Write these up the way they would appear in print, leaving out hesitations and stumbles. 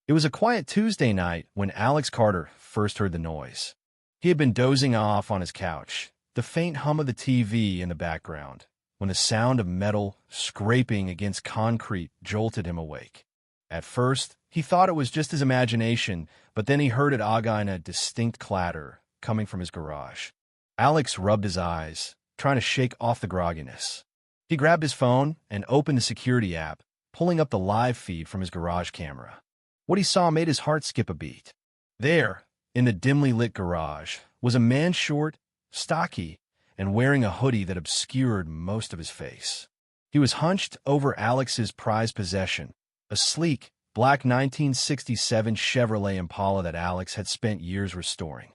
It was a quiet Tuesday night when Alex Carter first heard the noise. He had been dozing off on his couch, the faint hum of the TV in the background, when the sound of metal scraping against concrete jolted him awake. At first, he thought it was just his imagination, but then he heard it again, a distinct clatter coming from his garage. Alex rubbed his eyes, trying to shake off the grogginess. He grabbed his phone and opened the security app, pulling up the live feed from his garage camera. What he saw made his heart skip a beat. There, in the dimly lit garage, was a man short, stocky, and wearing a hoodie that obscured most of his face. He was hunched over Alex's prized possession, a sleek, black 1967 Chevrolet Impala that Alex had spent years restoring.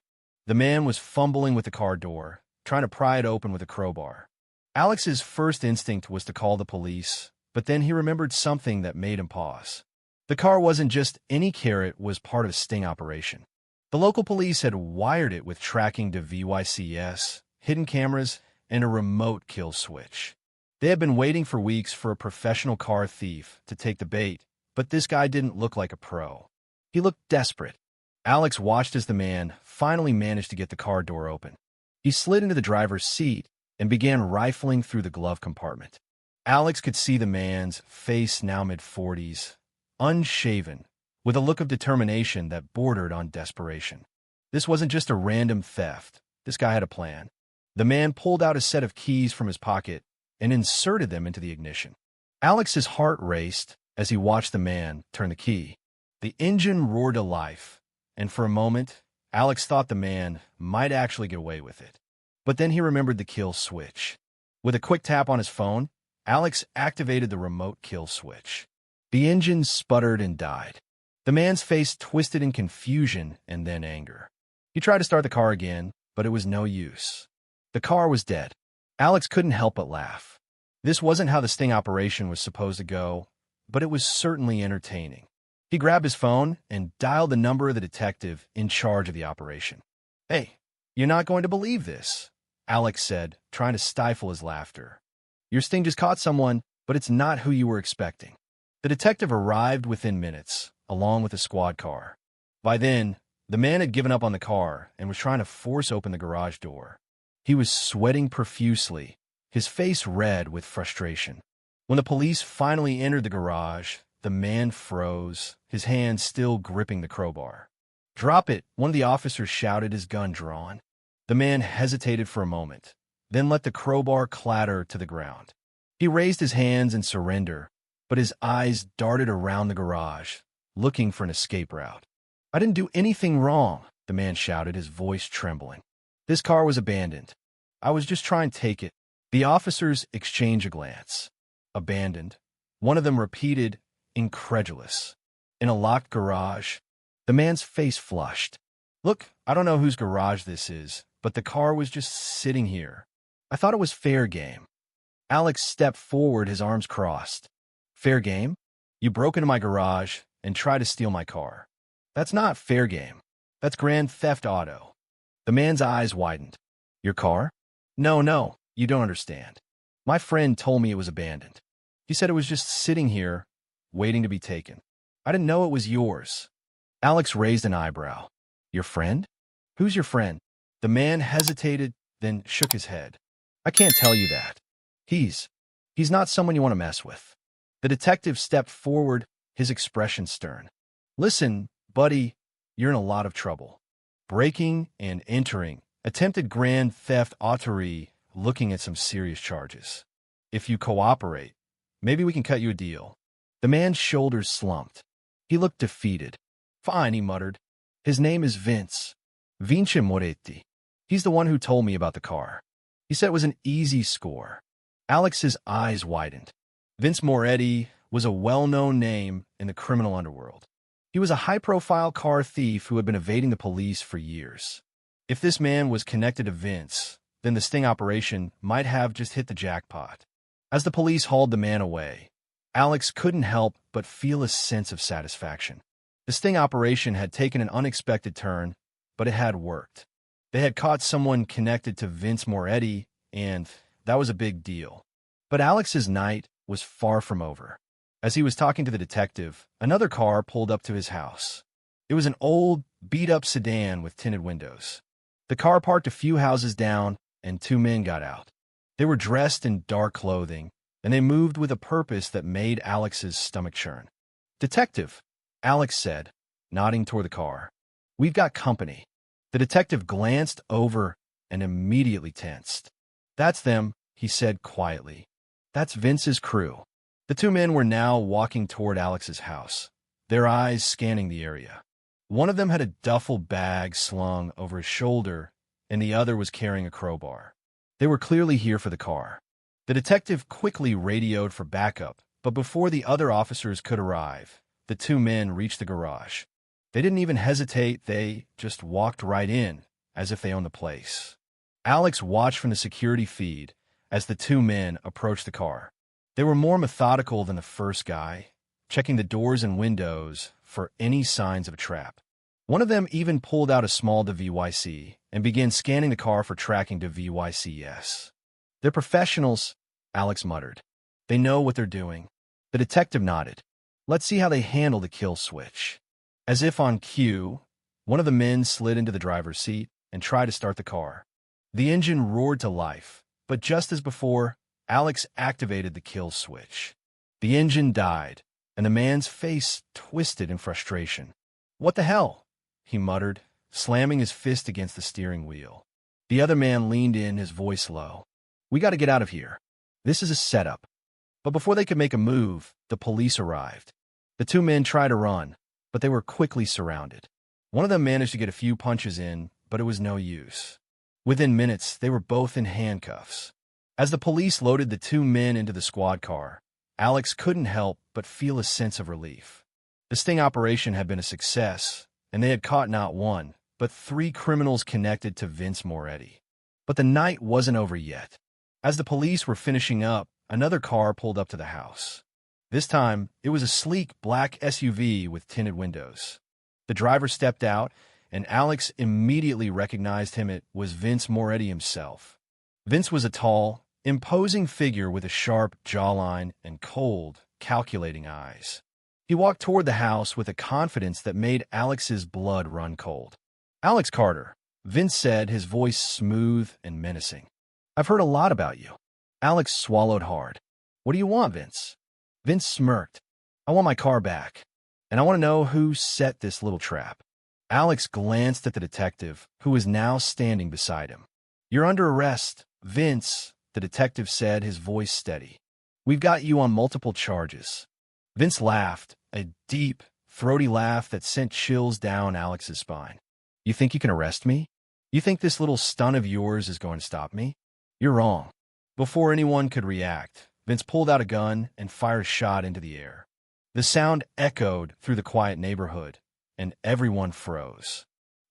The man was fumbling with the car door, trying to pry it open with a crowbar. Alex's first instinct was to call the police, but then he remembered something that made him pause. The car wasn't just any car, it was part of a sting operation. The local police had wired it with tracking devices, hidden cameras, and a remote kill switch. They had been waiting for weeks for a professional car thief to take the bait, but this guy didn't look like a pro. He looked desperate. Alex watched as the man finally managed to get the car door open. He slid into the driver's seat and began rifling through the glove compartment. Alex could see the man's face, now mid-40s, unshaven, with a look of determination that bordered on desperation. This wasn't just a random theft. This guy had a plan. The man pulled out a set of keys from his pocket and inserted them into the ignition. Alex's heart raced as he watched the man turn the key. The engine roared to life, and for a moment, Alex thought the man might actually get away with it. But then he remembered the kill switch. With a quick tap on his phone, Alex activated the remote kill switch. The engine sputtered and died. The man's face twisted in confusion and then anger. He tried to start the car again, but it was no use. The car was dead. Alex couldn't help but laugh. This wasn't how the sting operation was supposed to go, but it was certainly entertaining. He grabbed his phone and dialed the number of the detective in charge of the operation. "Hey, you're not going to believe this," Alex said, trying to stifle his laughter. "Your sting just caught someone, but it's not who you were expecting." The detective arrived within minutes, along with a squad car. By then, the man had given up on the car and was trying to force open the garage door. He was sweating profusely, his face red with frustration. When the police finally entered the garage, the man froze, his hand still gripping the crowbar. "Drop it," one of the officers shouted, his gun drawn. The man hesitated for a moment, then let the crowbar clatter to the ground. He raised his hands in surrender, but his eyes darted around the garage, looking for an escape route. "I didn't do anything wrong," the man shouted, his voice trembling. "This car was abandoned. I was just trying to take it." The officers exchanged a glance. "Abandoned?" One of them repeated, incredulous. "In a locked garage?" The man's face flushed. "Look, I don't know whose garage this is, but the car was just sitting here. I thought it was fair game." Alex stepped forward, his arms crossed. "Fair game? You broke into my garage and tried to steal my car. That's not fair game. That's grand theft auto." The man's eyes widened. "Your car?" No, you don't understand. My friend told me it was abandoned. He said it was just sitting here, waiting to be taken. I didn't know it was yours." Alex raised an eyebrow. "Your friend? Who's your friend?" The man hesitated, then shook his head. "I can't tell you that. He's not someone you want to mess with." The detective stepped forward, his expression stern. "Listen, buddy, you're in a lot of trouble. Breaking and entering, attempted grand theft auto, looking at some serious charges. If you cooperate, maybe we can cut you a deal." The man's shoulders slumped. He looked defeated. "Fine," he muttered. "His name is Vince Moretti. He's the one who told me about the car. He said it was an easy score." Alex's eyes widened. Vince Moretti was a well-known name in the criminal underworld. He was a high-profile car thief who had been evading the police for years. If this man was connected to Vince, then the sting operation might have just hit the jackpot. As the police hauled the man away, Alex couldn't help but feel a sense of satisfaction. The sting operation had taken an unexpected turn, but it had worked. They had caught someone connected to Vince Moretti, and that was a big deal. But Alex's night was far from over. As he was talking to the detective, another car pulled up to his house. It was an old, beat-up sedan with tinted windows. The car parked a few houses down, and two men got out. They were dressed in dark clothing, and they moved with a purpose that made Alex's stomach churn. "Detective," Alex said, nodding toward the car. "We've got company." The detective glanced over and immediately tensed. "That's them," he said quietly. "That's Vince's crew." The two men were now walking toward Alex's house, their eyes scanning the area. One of them had a duffel bag slung over his shoulder, and the other was carrying a crowbar. They were clearly here for the car. The detective quickly radioed for backup, but before the other officers could arrive, the two men reached the garage. They didn't even hesitate, they just walked right in, as if they owned the place. Alex watched from the security feed as the two men approached the car. They were more methodical than the first guy, checking the doors and windows for any signs of a trap. One of them even pulled out a small DVYC and began scanning the car for tracking to VYCS. "They're professionals," Alex muttered. "They know what they're doing." The detective nodded. "Let's see how they handle the kill switch." As if on cue, one of the men slid into the driver's seat and tried to start the car. The engine roared to life, but just as before, Alex activated the kill switch. The engine died, and the man's face twisted in frustration. "What the hell?" he muttered, slamming his fist against the steering wheel. The other man leaned in, his voice low. "We got to get out of here. This is a setup." But before they could make a move, the police arrived. The two men tried to run, but they were quickly surrounded. One of them managed to get a few punches in, but it was no use. Within minutes, they were both in handcuffs. As the police loaded the two men into the squad car, Alex couldn't help but feel a sense of relief. The sting operation had been a success, and they had caught not one, but three criminals connected to Vince Moretti. But the night wasn't over yet. As the police were finishing up, another car pulled up to the house. This time, it was a sleek black SUV with tinted windows. The driver stepped out, and Alex immediately recognized him. It was Vince Moretti himself. Vince was a tall, imposing figure with a sharp jawline and cold, calculating eyes. He walked toward the house with a confidence that made Alex's blood run cold. "Alex Carter," Vince said, his voice smooth and menacing. "I've heard a lot about you." Alex swallowed hard. "What do you want, Vince?" Vince smirked. "I want my car back, and I want to know who set this little trap." Alex glanced at the detective, who was now standing beside him. "You're under arrest, Vince," the detective said, his voice steady. "We've got you on multiple charges." Vince laughed, a deep, throaty laugh that sent chills down Alex's spine. "You think you can arrest me? You think this little stunt of yours is going to stop me? You're wrong." Before anyone could react, Vince pulled out a gun and fired a shot into the air. The sound echoed through the quiet neighborhood, and everyone froze.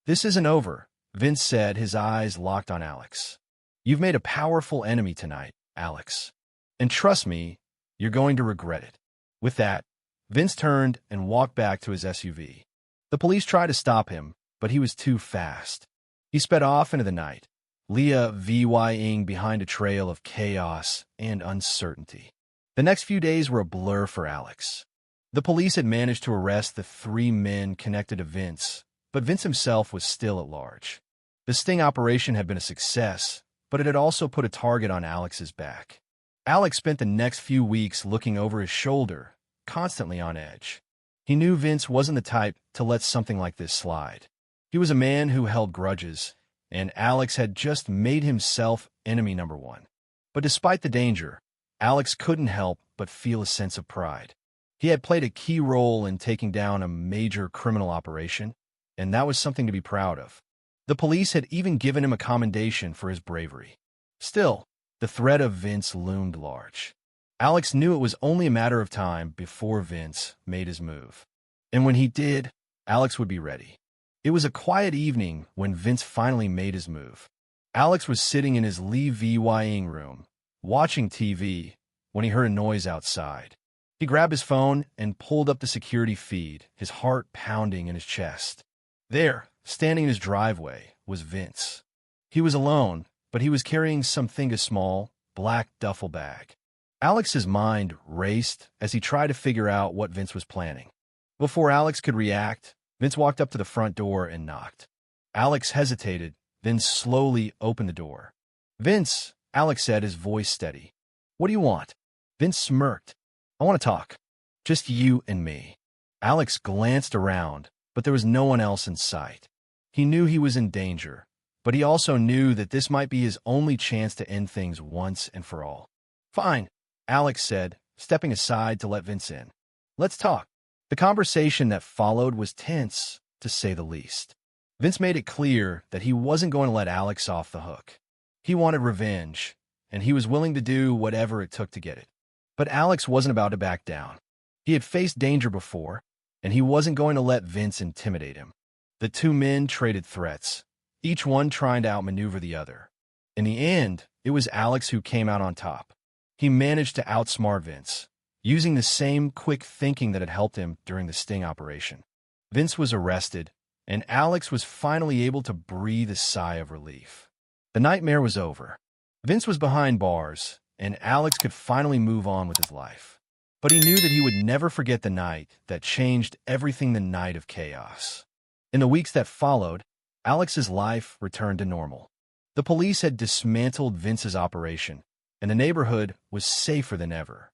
"This isn't over," Vince said, his eyes locked on Alex. "You've made a powerful enemy tonight, Alex. And trust me, you're going to regret it." With that, Vince turned and walked back to his SUV. The police tried to stop him, but he was too fast. He sped off into the night, VYing behind a trail of chaos and uncertainty. The next few days were a blur for Alex. The police had managed to arrest the three men connected to Vince, but Vince himself was still at large. The sting operation had been a success, but it had also put a target on Alex's back. Alex spent the next few weeks looking over his shoulder, constantly on edge. He knew Vince wasn't the type to let something like this slide. He was a man who held grudges, and Alex had just made himself enemy number one. But despite the danger, Alex couldn't help but feel a sense of pride. He had played a key role in taking down a major criminal operation, and that was something to be proud of. The police had even given him a commendation for his bravery. Still, the threat of Vince loomed large. Alex knew it was only a matter of time before Vince made his move. And when he did, Alex would be ready. It was a quiet evening when Vince finally made his move. Alex was sitting in his VYing room, watching TV, when he heard a noise outside. He grabbed his phone and pulled up the security feed, his heart pounding in his chest. There, standing in his driveway, was Vince. He was alone, but he was carrying something, a small, black duffel bag. Alex's mind raced as he tried to figure out what Vince was planning. Before Alex could react, Vince walked up to the front door and knocked. Alex hesitated, then slowly opened the door. "Vince," Alex said, his voice steady. "What do you want?" Vince smirked. "I want to talk. Just you and me." Alex glanced around, but there was no one else in sight. He knew he was in danger, but he also knew that this might be his only chance to end things once and for all. "Fine," Alex said, stepping aside to let Vince in. "Let's talk." The conversation that followed was tense, to say the least. Vince made it clear that he wasn't going to let Alex off the hook. He wanted revenge, and he was willing to do whatever it took to get it. But Alex wasn't about to back down. He had faced danger before, and he wasn't going to let Vince intimidate him. The two men traded threats, each one trying to outmaneuver the other. In the end, it was Alex who came out on top. He managed to outsmart Vince, using the same quick thinking that had helped him during the sting operation. Vince was arrested, and Alex was finally able to breathe a sigh of relief. The nightmare was over. Vince was behind bars, and Alex could finally move on with his life. But he knew that he would never forget the night that changed everything, the night of chaos. In the weeks that followed, Alex's life returned to normal. The police had dismantled Vince's operation, and the neighborhood was safer than ever.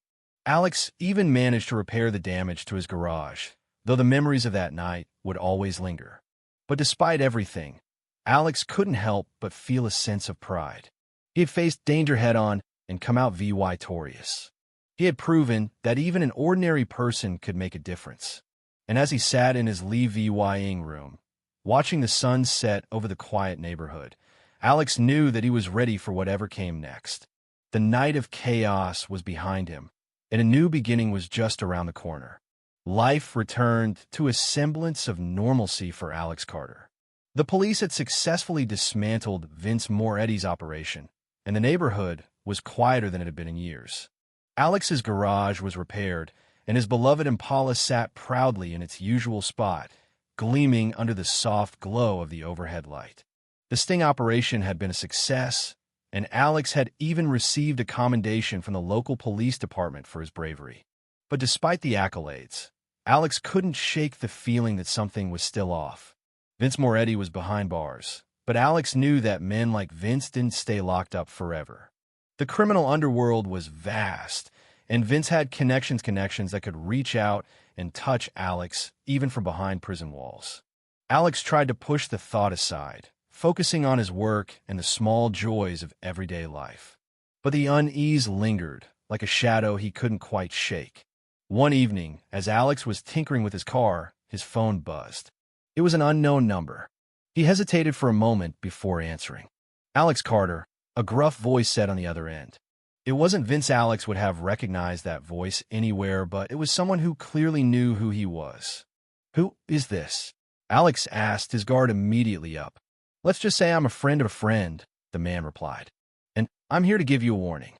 Alex even managed to repair the damage to his garage, though the memories of that night would always linger. But despite everything, Alex couldn't help but feel a sense of pride. He had faced danger head-on and come out victorious. He had proven that even an ordinary person could make a difference. And as he sat in his living room, watching the sun set over the quiet neighborhood, Alex knew that he was ready for whatever came next. The night of chaos was behind him, and a new beginning was just around the corner. Life returned to a semblance of normalcy for Alex Carter. The police had successfully dismantled Vince Moretti's operation, and the neighborhood was quieter than it had been in years. Alex's garage was repaired, and his beloved Impala sat proudly in its usual spot, gleaming under the soft glow of the overhead light. The sting operation had been a success, and Alex had even received a commendation from the local police department for his bravery. But despite the accolades, Alex couldn't shake the feeling that something was still off. Vince Moretti was behind bars, but Alex knew that men like Vince didn't stay locked up forever. The criminal underworld was vast, and Vince had connections that could reach out and touch Alex even from behind prison walls. Alex tried to push the thought aside, focusing on his work and the small joys of everyday life. But the unease lingered, like a shadow he couldn't quite shake. One evening, as Alex was tinkering with his car, his phone buzzed. It was an unknown number. He hesitated for a moment before answering. "Alex Carter," a gruff voice said on the other end. It wasn't Vince. Alex would have recognized that voice anywhere, but it was someone who clearly knew who he was. "Who is this?" Alex asked, his guard immediately up. "Let's just say I'm a friend of a friend," the man replied. "And I'm here to give you a warning.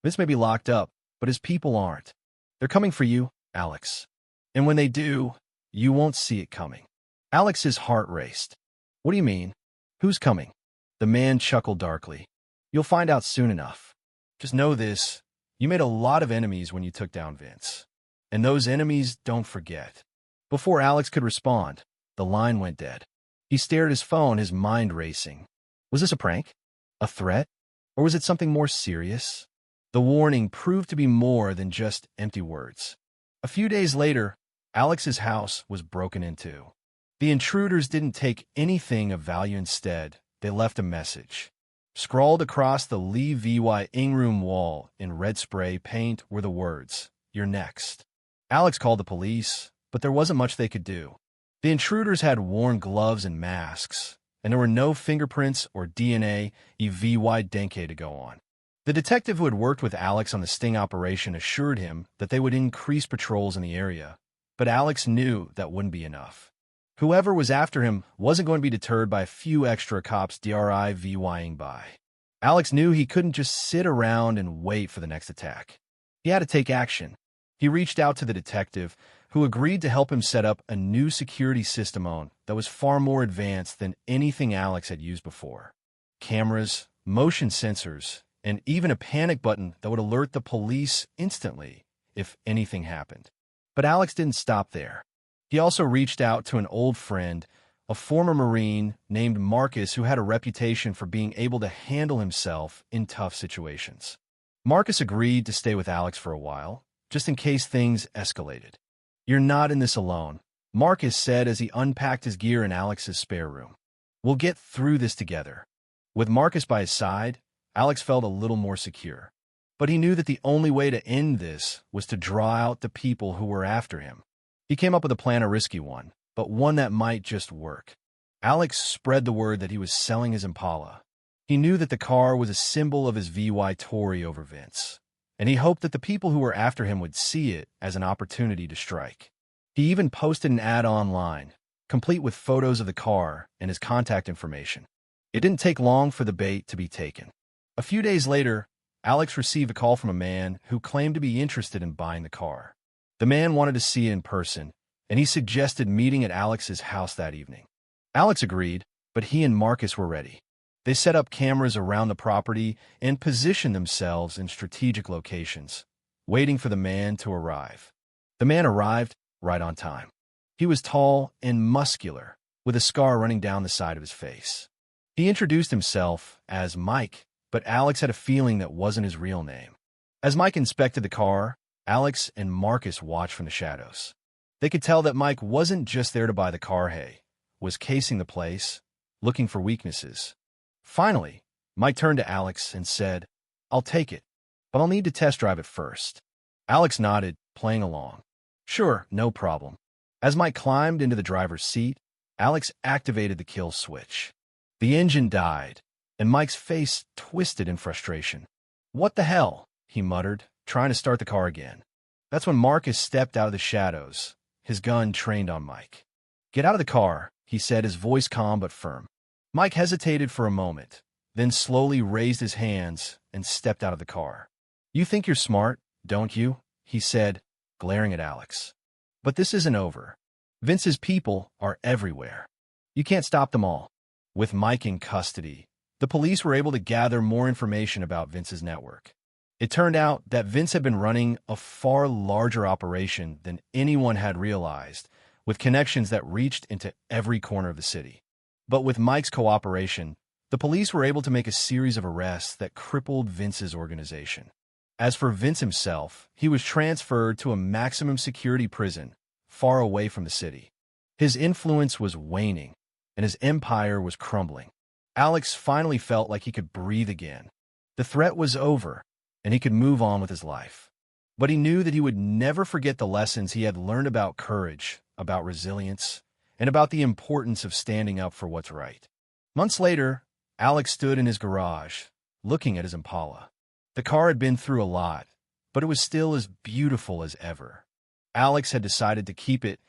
Vince may be locked up, but his people aren't. They're coming for you, Alex. And when they do, you won't see it coming." Alex's heart raced. "What do you mean? Who's coming?" The man chuckled darkly. "You'll find out soon enough. Just know this, you made a lot of enemies when you took down Vince. And those enemies don't forget." Before Alex could respond, the line went dead. He stared at his phone, his mind racing. Was this a prank? A threat? Or was it something more serious? The warning proved to be more than just empty words. A few days later, Alex's house was broken into. The intruders didn't take anything of value. Instead, they left a message. Scrawled across the living room wall in red spray paint were the words, "You're next." Alex called the police, but there wasn't much they could do. The intruders had worn gloves and masks, and there were no fingerprints or DNA denke to go on. The detective who had worked with Alex on the sting operation assured him that they would increase patrols in the area, but Alex knew that wouldn't be enough. Whoever was after him wasn't going to be deterred by a few extra cops driving by. Alex knew he couldn't just sit around and wait for the next attack. He had to take action. He reached out to the detective, who agreed to help him set up a new security system that was far more advanced than anything Alex had used before. Cameras, motion sensors, and even a panic button that would alert the police instantly if anything happened. But Alex didn't stop there. He also reached out to an old friend, a former Marine named Marcus, who had a reputation for being able to handle himself in tough situations. Marcus agreed to stay with Alex for a while, just in case things escalated. "You're not in this alone," Marcus said as he unpacked his gear in Alex's spare room. "We'll get through this together." With Marcus by his side, Alex felt a little more secure. But he knew that the only way to end this was to draw out the people who were after him. He came up with a plan, a risky one, but one that might just work. Alex spread the word that he was selling his Impala. He knew that the car was a symbol of his Tory over Vince, and he hoped that the people who were after him would see it as an opportunity to strike. He even posted an ad online, complete with photos of the car and his contact information. It didn't take long for the bait to be taken. A few days later, Alex received a call from a man who claimed to be interested in buying the car. The man wanted to see it in person, and he suggested meeting at Alex's house that evening. Alex agreed, but he and Marcus were ready. They set up cameras around the property and positioned themselves in strategic locations, waiting for the man to arrive. The man arrived right on time. He was tall and muscular, with a scar running down the side of his face. He introduced himself as Mike, but Alex had a feeling that wasn't his real name. As Mike inspected the car, Alex and Marcus watched from the shadows. They could tell that Mike wasn't just there to buy the car, was casing the place, looking for weaknesses. Finally, Mike turned to Alex and said, "I'll take it, but I'll need to test drive it first." Alex nodded, playing along. "Sure, no problem." As Mike climbed into the driver's seat, Alex activated the kill switch. The engine died, and Mike's face twisted in frustration. "What the hell?" he muttered, trying to start the car again. That's when Marcus stepped out of the shadows, his gun trained on Mike. "Get out of the car," he said, his voice calm but firm. Mike hesitated for a moment, then slowly raised his hands and stepped out of the car. "You think you're smart, don't you?" he said, glaring at Alex. "But this isn't over. Vince's people are everywhere. You can't stop them all." With Mike in custody, the police were able to gather more information about Vince's network. It turned out that Vince had been running a far larger operation than anyone had realized, with connections that reached into every corner of the city. But with Mike's cooperation, the police were able to make a series of arrests that crippled Vince's organization. As for Vince himself, he was transferred to a maximum security prison far away from the city. His influence was waning, and his empire was crumbling. Alex finally felt like he could breathe again. The threat was over, and he could move on with his life. But he knew that he would never forget the lessons he had learned about courage, about resilience, and about the importance of standing up for what's right. Months later, Alex stood in his garage, looking at his Impala. The car had been through a lot, but it was still as beautiful as ever. Alex had decided to keep it,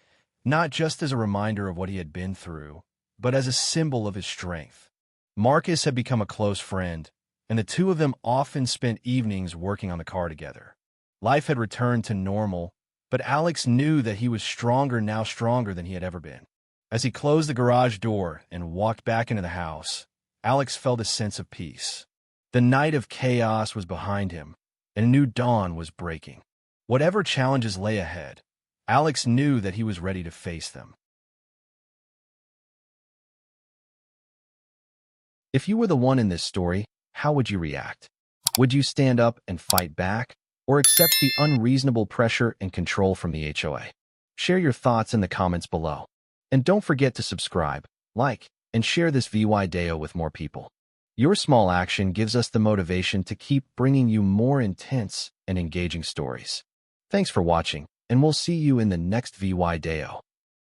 not just as a reminder of what he had been through, but as a symbol of his strength. Marcus had become a close friend, and the two of them often spent evenings working on the car together. Life had returned to normal, but Alex knew that he was stronger than he had ever been. As he closed the garage door and walked back into the house, Alex felt a sense of peace. The night of chaos was behind him, and a new dawn was breaking. Whatever challenges lay ahead, Alex knew that he was ready to face them. If you were the one in this story, how would you react? Would you stand up and fight back, or accept the unreasonable pressure and control from the HOA? Share your thoughts in the comments below. And don't forget to subscribe, like, and share this video with more people. Your small action gives us the motivation to keep bringing you more intense and engaging stories. Thanks for watching, and we'll see you in the next video.